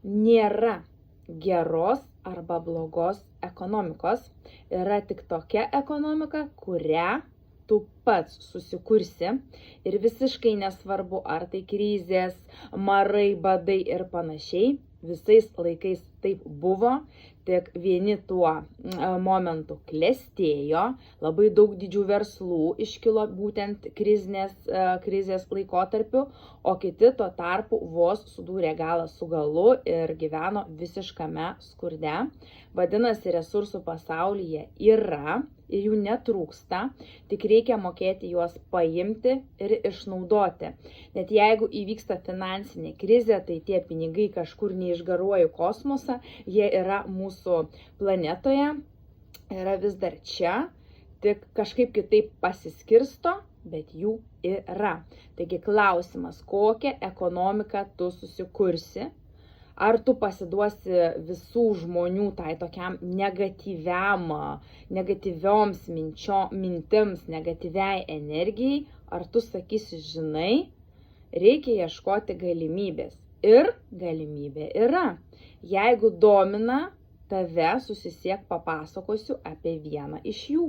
Nėra geros arba blogos ekonomikos, yra tik tokia ekonomika, kurią tu pats susikursi ir visiškai nesvarbu, ar tai krizės, marai, badai ir panašiai, visais laikais taip buvo, tik vieni tuo momentu klestėjo, labai daug didžių verslų iškilo būtent krizės laikotarpiu, o kiti tuo tarpu vos sudūrė galą su galu ir gyveno visiškame skurde. Vadinasi, resursų pasaulyje yra ir jų netrūksta, tik reikia mokėti juos paimti ir išnaudoti. Net jeigu įvyksta finansinė krizė, tai tie pinigai kažkur neišgaruoja į kosmosą, jie yra mūsų planetoje, yra vis dar čia, tik kažkaip kitaip pasiskirsto, bet jų yra. Taigi klausimas, kokią ekonomiką tu susikursi? Ar tu pasiduosi visų žmonių tai tokiam negatyvioms mintims, negatyviai energijai, ar tu sakysi, žinai, reikia ieškoti galimybės. Ir galimybė yra. Jeigu domina tave, susisiek, papasakosiu apie vieną iš jų.